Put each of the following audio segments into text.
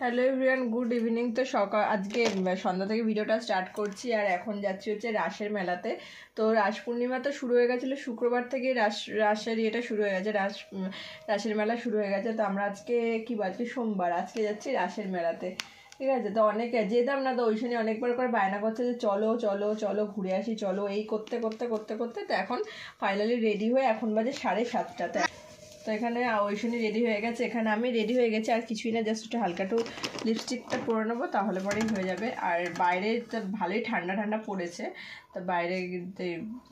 Hello everyone, good evening. তো সকাল আজকে সন্ধ্যা থেকে ভিডিওটা স্টার্ট করছি আর এখন যাচ্ছি হচ্ছে রাসের মেলাতে। তো রাস পূর্ণিমা তো শুরু হয়ে গেছিলো, শুক্রবার থেকে রাসের ইয়েটা শুরু হয়ে গেছে, রাসের মেলা শুরু হয়ে গেছে। তো আমরা আজকে আজকে সোমবার, আজকে যাচ্ছি রাসের মেলাতে, ঠিক আছে। তো অনেকে যেতাম না, তো ওই সময় অনেকবার করে বায়না করছে যে চলো চলো চলো ঘুরে আসি, চলো, এই করতে করতে করতে করতে তো এখন ফাইনালি রেডি হয়ে এখন বাজে 7:30। তো এখানে ঐশানি রেডি হয়ে গেছে, এখানে আমি রেডি হয়ে গেছি, আর কিছুই না, জাস্ট একটু হালকা একটু লিপস্টিকটা পরে নেবো, তাহলে পরেই হয়ে যাবে। আর বাইরে তো ভালোই ঠান্ডা ঠান্ডা পড়েছে, তো বাইরে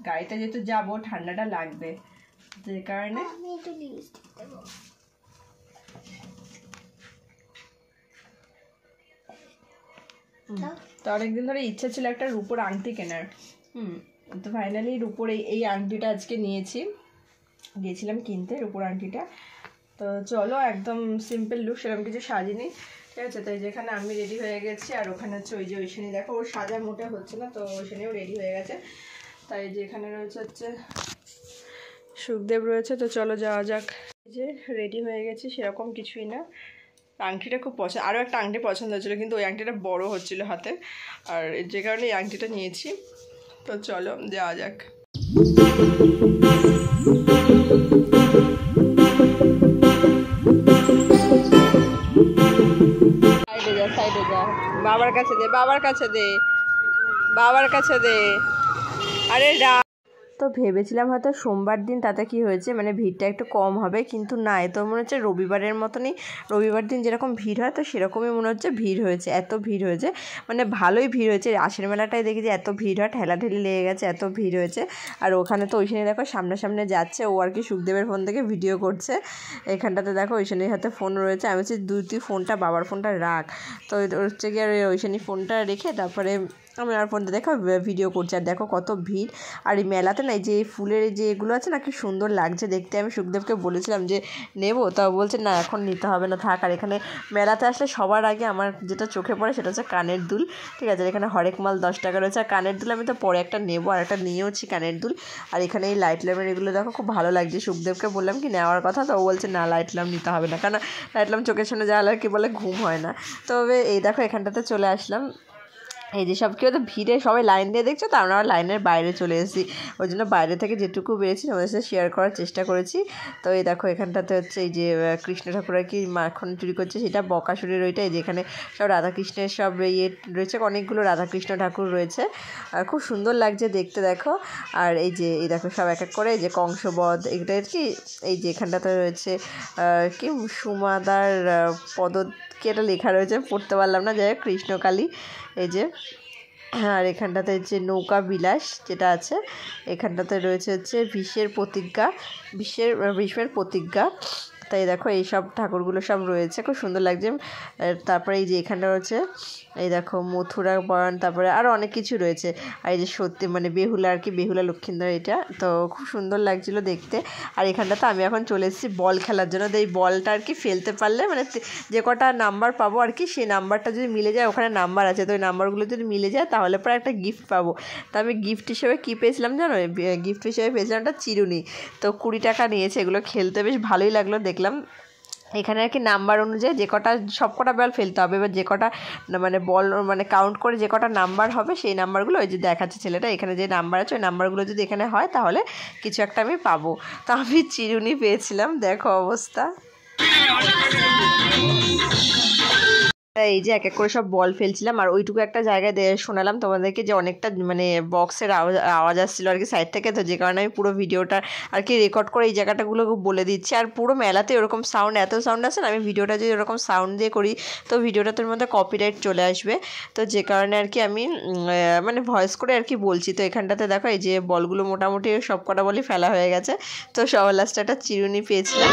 গাড়িতে যেহেতু যাবো ঠান্ডাটা লাগবে, যে কারণে আমি একটু লিপস্টিক দেবো। তো অনেকদিন ধরে ইচ্ছা ছিল একটা রূপোর আংটি কেনার। তো ফাইনালি রূপোর এই আংটিটা আজকে নিয়েছি, গিয়েছিলাম কিনতে রূপোর আংটিটা। তো চলো, একদম সিম্পল লুক, সেরকম কিছু সাজিনি, ঠিক আছে। তাই যেখানে আমি রেডি হয়ে গেছি, আর ওখানে হচ্ছে ওই যে ঐশানি, দেখো ওর সাজা মোটা হচ্ছে না, তো ঐশানিও রেডি হয়ে গেছে। তাই যে এখানে রয়েছে হচ্ছে সুখদেব রয়েছে। তো চলো যাওয়া যাক। এই যে রেডি হয়ে গেছি, সেরকম কিছুই না। আংটিটা খুব পছন্দ, আরও একটা আংটি পছন্দ হচ্ছিলো, কিন্তু ওই আংটিটা বড় হচ্ছিলো হাতে, আর যে কারণে এই আংটিটা নিয়েছি। তো চলো যাওয়া যাক। সাইডে যা, বাবার কাছে দে, বাবার কাছে দে, বাবার কাছে দে। আরে তো ভেবেছিলাম হয়তো সোমবার দিন তাতে কি হয়েছে, মানে ভিড়টা একটু কম হবে, কিন্তু না, এ তো মনে হচ্ছে রবিবারের মতনই, রবিবার দিন যেরকম ভিড় হয় তো সেরকমই মনে হচ্ছে ভিড় হয়েছে, এত ভিড় হয়েছে, মানে ভালোই ভিড় হয়েছে। রাসের মেলাটাই দেখি যে এত ভিড় হয়, ঠেলাঠেলি লেগে গেছে, এত ভিড় হয়েছে। আর ওখানে তো ওইখানে দেখো সামনে যাচ্ছে, ও আর কি সুখদেবের ফোন থেকে ভিডিও করছে। এখানটাতে দেখো ঐশানির হাতে ফোন রয়েছে, আমি বলছি তুই ফোনটা, বাবার ফোনটা রাখ। তো হচ্ছে গিয়ে আর ঐশানি ফোনটা রেখে তারপরে আমি আর ফোনটা দেখো ভিডিও করছি। আর দেখো কত ভিড়, আর এই মেলাতে না যে ফুলের যে এগুলো আছে না, কি সুন্দর লাগছে দেখতে। আমি সুখদেবকে বলেছিলাম যে নেবো, তাও বলছে না এখন নিতে হবে না, থাক। আর এখানে মেলাতে আসলে সবার আগে আমার যেটা চোখে পড়ে সেটা হচ্ছে কানের দুল, ঠিক আছে। এখানে হরেক মাল 10 টাকা রয়েছে, আর কানের দুল আমি তো পরে একটা নেবো, আর একটা নিয়েওছি কানের দুল। আর এখানে এই লাইট ল্যাম্পের এগুলো দেখো খুব ভালো লাগছে। সুখদেবকে বললাম কি নেওয়ার কথা, তো ও বলছে না লাইট ল্যাম্প নিতে হবে না, কারণ লাইট ল্যাম্প চোখের সামনে জ্বালালে কি বলে ঘুম হয় না। তবে এই দেখো এখানটাতে চলে আসলাম, এই যে সব কেউ তো ভিড়ে সবাই লাইন দিয়ে দেখছো, তো আমরা লাইনের বাইরে চলে এসেছি, ওই জন্য বাইরে থেকে যেটুকু পেরেছি তোমাদের সাথে শেয়ার করার চেষ্টা করেছি। তো এই দেখো এখানটাতে হচ্ছে এই যে কৃষ্ণ ঠাকুর আর কি মাখন চুরি করছে, সেটা বকাসুরের ওইটা। এই যেখানে সব রাধাকৃষ্ণের সব ইয়ে রয়েছে, অনেকগুলো রাধাকৃষ্ণ ঠাকুর রয়েছে, আর খুব সুন্দর লাগছে দেখতে, দেখো। আর এই যে এই দেখো সব এক এক করে, এই যে কংসবধ এটা আর কি, এই যে এখানটাতে রয়েছে কি সুমাদার পদ, কি এটা লেখা রয়েছে, পড়তে পারলাম না, যাই হোক কৃষ্ণকালী, এই যে। আর এখানটাতে যে নৌকা বিলাস যেটা আছে, এখানটাতে রয়েছে হচ্ছে ভীষ্মের প্রতিজ্ঞা। তাই দেখো এই সব ঠাকুরগুলো সব রয়েছে, খুব সুন্দর লাগছে। তারপরে এই যে এখানটা রয়েছে এই দেখো মথুরা বরণ, তারপরে আরও অনেক কিছু রয়েছে। আর এই যে সত্যি মানে বেহুলা আর কি, বেহুলা লক্ষ্মীন্দর, এটা তো খুব সুন্দর লাগছিলো দেখতে। আর এখানটাতে আমি এখন চলে এসেছি বল খেলার জন্য। তো এই বলটা আর কি ফেলতে পারলে মানে যে কটা নাম্বার পাবো আর কি, সেই নাম্বারটা যদি মিলে যায়, ওখানে নাম্বার আছে, তো ওই নাম্বারগুলো যদি মিলে যায় তাহলে পরে একটা গিফট পাবো। তো আমি গিফট হিসেবে কী পেয়েছিলাম জানো, গিফট হিসেবে পেয়েছিলাম একটা চিরুনি। তো 20 টাকা নিয়েছে, এগুলো খেলতে বেশ ভালোই লাগলো দেখলাম। এখানে আর কি নাম্বার অনুযায়ী যে কটা, সব কটা বল ফেলতে হবে, এবার যে কটা মানে বল মানে কাউন্ট করে যে কটা নাম্বার হবে সেই নাম্বারগুলো ওই যে দেখাচ্ছে ছেলেটা, এখানে যে নাম্বার আছে ওই নাম্বারগুলো যদি এখানে হয় তাহলে কিছু একটা আমি পাবো। তো আমি চিরুনি পেয়েছিলাম, দেখো অবস্থা। এই যে এক এক করে সব বল ফেলছিলাম, আর ওইটুকু একটা জায়গায় শোনালাম তোমাদেরকে যে অনেকটা মানে বক্সের আওয়াজ আসছিলো আর কি সাইড থেকে, তো যে কারণে আমি পুরো ভিডিওটা আর কি রেকর্ড করে এই জায়গাটাগুলো বলে দিচ্ছি। আর পুরো মেলাতে এরকম সাউন্ড, এত সাউন্ড আসে না, আমি ভিডিওটা যদি এরকম সাউন্ড দিয়ে করি তো ভিডিওটার মধ্যে কপিরাইট চলে আসবে, তো যে কারণে আর কি আমি মানে ভয়েস করে আর কি বলছি। তো এখানটাতে দেখো এই যে বলগুলো মোটামুটি সব কটা বলই ফেলা হয়ে গেছে, তো সবার লাস্টে একটা চিরুনি পেয়েছিলাম।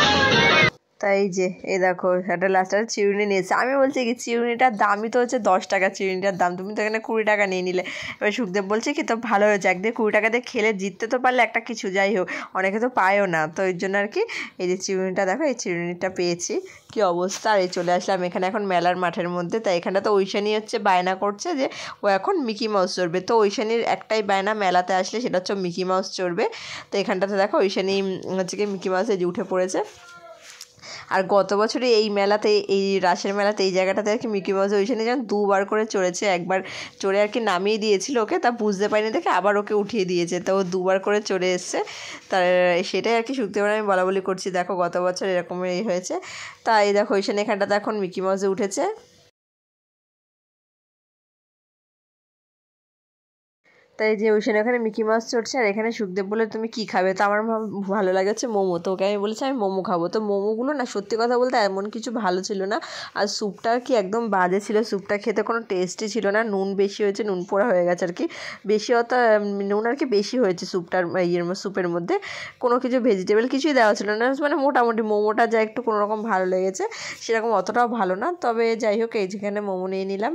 তাই যে এই দেখো একটা লাস্টার চিরুনি নিয়েছে, আমি বলছি কি চিরুনিটার দামই তো হচ্ছে 10 টাকা, চিরুনিটার দাম তুমি তো এখানে 20 টাকা নিয়ে নিলে। এবার সুখদেব বলছে কি তো ভালো হয়েছে, একদিকে 20 টাকা দিয়ে খেলে জিততে তো পারলে একটা কিছু, যাই হোক অনেকে তো পায়ও না, তো এর জন্য আর কি এই যে চিরুনিটা দেখো, এই চিরুনিটা পেয়েছি, কি অবস্থা। আর এই চলে আসলাম এখানে এখন মেলার মাঠের মধ্যে। তাই এখানটা তো ঐশানি হচ্ছে বায়না করছে যে ও এখন মিকি মাউস চড়বে, তো ঐশানির একটাই বায়না মেলাতে আসলে, সেটা হচ্ছে মিকি মাউস চড়বে। তো এখানটাতে দেখো ঐশানি হচ্ছে কি মিকি মাউসে যে উঠে পড়েছে। আর গত বছরে এই মেলাতে, এই রাসের মেলাতে এই জায়গাটাতে আর কি মিকি মাউস ওইখানে যেন 2বার করে চড়েছে। একবার চড়ে আর কি নামিয়ে দিয়েছিল ওকে, তা বুঝতে পারিনি দেখে আবার ওকে উঠিয়ে দিয়েছে, তো ও 2বার করে চড়ে এসছে। তার সেটাই আর কি শুক্রবার আমি বলা করছি, দেখো গত বছর এরকমই হয়েছে। তাই দেখো ওইখানে এখানটাতে এখন মিকি মাউসে উঠেছে। তাই যে ওইখানে ওখানে মিকি মাউস চড়ছে, আর এখানে সুখদেব বলে তুমি কি খাবে, তো আমার ভালো লাগে হচ্ছে মোমো, তো ওকে আমি বলেছি আমি মোমো খাবো। তো মোমোগুলো না সত্যি কথা বলতে এমন কিছু ভালো ছিল না, আর স্যুপটা কি একদম বাজে ছিল, স্যুপটা খেতে কোনো টেস্টই ছিল না, নুন বেশি হয়েছে, নুন পোড়া হয়ে গেছে আর কি, বেশি অত নুন আর কি বেশি হয়েছে স্যুপটার স্যুপের মধ্যে, কোনো কিছু ভেজিটেবল কিছুই দেওয়া ছিল না, মানে মোটামুটি মোমোটা যা একটু কোনো রকম ভালো লেগেছে, সেরকম অতটাও ভালো না। তবে যাই হোক এই যেখানে মোমো নিয়ে নিলাম।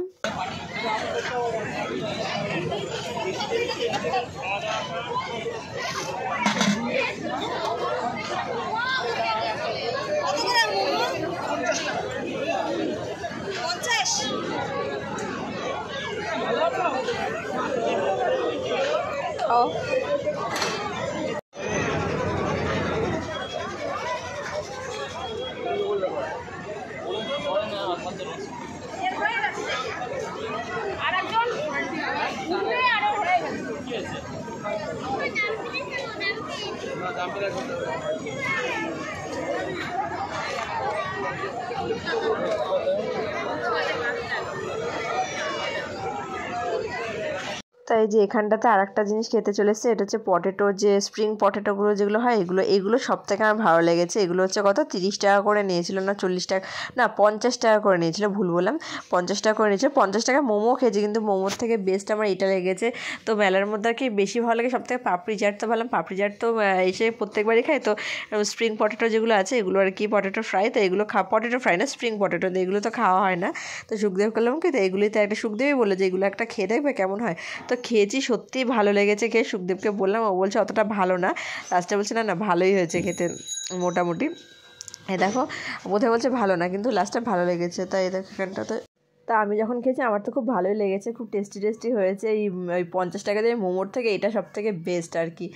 তাই যে এখানটাতে আর একটা জিনিস খেতে চলেছে, এটা হচ্ছে পটেটো, যে স্প্রিং পটেটোগুলো যেগুলো হয়, এগুলো সব থেকে আমার ভালো লেগেছে। এগুলো হচ্ছে কত 30 টাকা করে নিয়েছিল, না 40 টাকা, না 50 টাকা করে নিয়েছিল, ভুল বললাম, 50 টাকা করে নিয়েছিল। 50 টাকা মোমো খেয়েছি, কিন্তু মোমোর থেকে বেস্ট আমার এটা লেগেছে। তো মেলার মধ্যে আর কি বেশি ভালো লাগে সব থেকে পাপড়ি চাট, তো ভাবলাম পাপড়ি চাট তো এসে প্রত্যেকবারই খাই, তো স্প্রিং পটেটো যেগুলো আছে এগুলো আর কি পটেটো ফ্রাই, তো এগুলো পটেটো ফ্রাই না স্প্রিং পটেটো, তো এগুলো তো খাওয়া হয় না। তো সুখদেব করলাম কি, তো এগুলোই তো একটা সুখদেবই বলে যে এগুলো একটা খেয়ে দেখবে কেমন হয়, তো খেয়েছি, সত্যিই ভালো লেগেছে খেয়ে। সুখদেবকে বললাম, ও বলছে অতটা ভালো না, লাস্টে বলছে না না ভালোই হয়েছে খেতে মোটামুটি। দেখো বোধহয় বলছে ভালো না, কিন্তু লাস্টে ভালো লেগেছে। তাই দেখো এখানটাতে, তা আমি যখন খেয়েছি আমার তো খুব ভালোই লেগেছে, খুব টেস্টি হয়েছে। ওই 50 টাকা দিয়ে মোমোর থেকে এটা সব থেকে বেস্ট আর কি।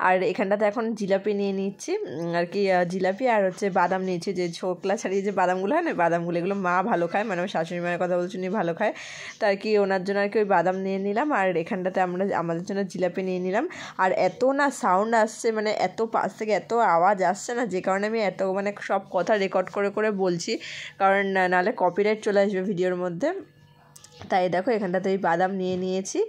আর এখানটাতে এখন জিলাপি নিয়ে নিচ্ছি আর কি, জিলাপি আর হচ্ছে বাদাম নিয়েছি, যে ছোকলা ছাড়িয়ে যে বাদামগুলো হয় না, বাদামগুলো এগুলো মা ভালো খায়, মানে আমার শাশুড়ি মায়ের কথা বলছি, উনি ভালো খায়, তো আর কি ওনার জন্য আর কি ওই বাদাম নিয়ে নিলাম। আর এখানটাতে আমাদের জন্য জিলাপি নিয়ে নিলাম। আর এত না সাউন্ড আসছে, মানে এত পাশ থেকে এত আওয়াজ আসছে না, যে কারণে আমি এত মানে সব কথা রেকর্ড করে বলছি, কারণ নাহলে কপিরাইট চলে আসবে ভিডিওর মধ্যে। তাই দেখো এখানটাতে ওই বাদাম নিয়ে নিয়েছি।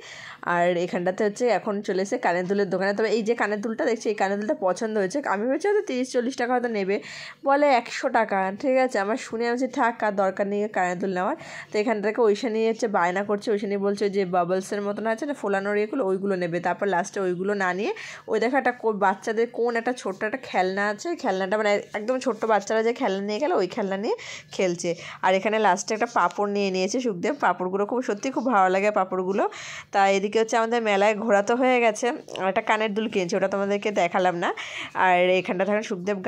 আর এখানটাতে হচ্ছে এখন চলে এসে কানের দুলের দোকানে। তবে এই যে কানের দুলটা দেখছি, এই কানের দুলটা পছন্দ হয়েছে, আমি ভেবেছি হয়তো 30-40 টাকা হয়তো নেবে, বলে 100 টাকা। ঠিক আছে, আমার শুনে আমি থাক, আর দরকার নেই কানের দুল নেওয়ার। তো এখান থেকে ওইসা নিয়ে হচ্ছে বায়না করছে, ওইসা নিয়ে বলছে যে বাবলসের মতন আছে না ফোলানোর এগুলো, ওইগুলো নেবে। তারপর লাস্টে ওইগুলো না নিয়ে ওই দেখো একটা বাচ্চাদের কোন একটা ছোট্ট একটা খেলনা আছে, খেলনাটা মানে একদম ছোট্ট বাচ্চারা যে খেলনা নিয়ে গেল, ওই খেলনা নিয়ে খেলছে। আর এখানে লাস্টে একটা পাঁপড় নিয়ে নিয়েছে সুখদেব, পাঁপড়গুলো সত্যি খুব ভালো লাগে পাঁপড়গুলো। তা এদিকে হচ্ছে আমাদের মেলায় ঘোরা তো হয়ে গেছে, আর একটা কানের দুল কিনছে, ওটা তোমাদেরকে দেখালাম না। আর এখানটা থাকেন সুখদেব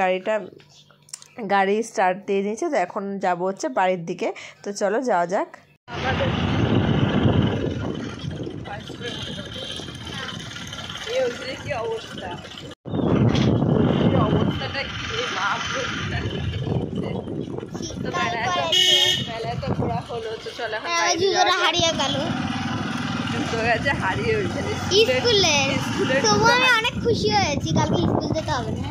গাড়ি স্টার্ট দিয়ে দিয়েছে, তো এখন যাবো হচ্ছে বাড়ির দিকে। তো চলো যাওয়া যাক। কি অবস্থা, অবস্থাটা কি মেলায় তো ঘোরা হলো, তো চলো এখন হারিয়ে গেল, হারিয়ে স্কুলে, তবু আমি অনেক খুশি হয়েছি, কালকে স্কুল যেতে হবে না।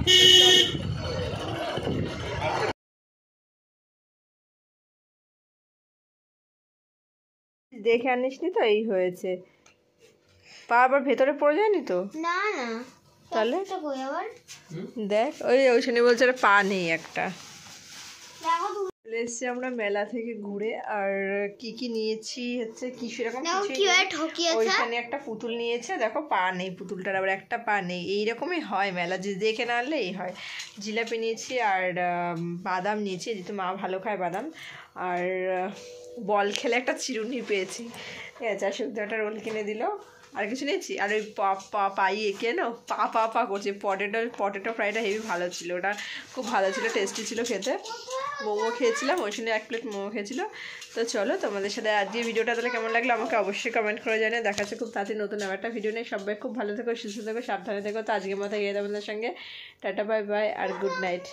দেখে আনিসনি তো, এই হয়েছে, পা আবার ভেতরে পড়ে যায়নি তো? না না, তাহলে দেখ ওইখানে বলছে পা নেই একটা। চলে এসছি আমরা মেলা থেকে ঘুরে, আর কি নিয়েছি হচ্ছে কি সেরকম ওইখানে একটা পুতুল নিয়েছে, দেখো পা নেই পুতুলটার, আবার একটা পা নেই। এইরকমই হয় মেলা, যে দেখে না আনলে এই হয়। জিলাপি নিয়েছি আর বাদাম নিয়েছি, যেহেতু মা ভালো খায় বাদাম। আর বল খেলে একটা চিরুনি পেয়েছি, ঠিক আছে, আর শুধু একটা রোল কিনে দিল। আর কিছু নিয়েছি, আর ওই পাইয়ে কেন পা করছে। পটেটো ফ্রাইটা হেভি ভালো ছিল, ওটা খুব ভালো ছিল, টেস্টি ছিল খেতে। মোমো খেয়েছিলাম, ওই সময় 1 প্লেট মোমো খেয়েছিল। তো চলো তোমাদের সাথে আজকে ভিডিওটা তাহলে কেমন লাগলো আমাকে অবশ্যই কমেন্ট করে জানিয়ে। দেখাচ্ছে খুব তাড়াতাড়ি নতুন একটা ভিডিও নিয়ে। সবাই খুব ভালো থেকো, সুস্থ থেকো, সাবধানে থেকো। তো আজকের মতো গিয়ে তোমাদের সঙ্গে টাটা, বাই বাই আর গুড নাইট।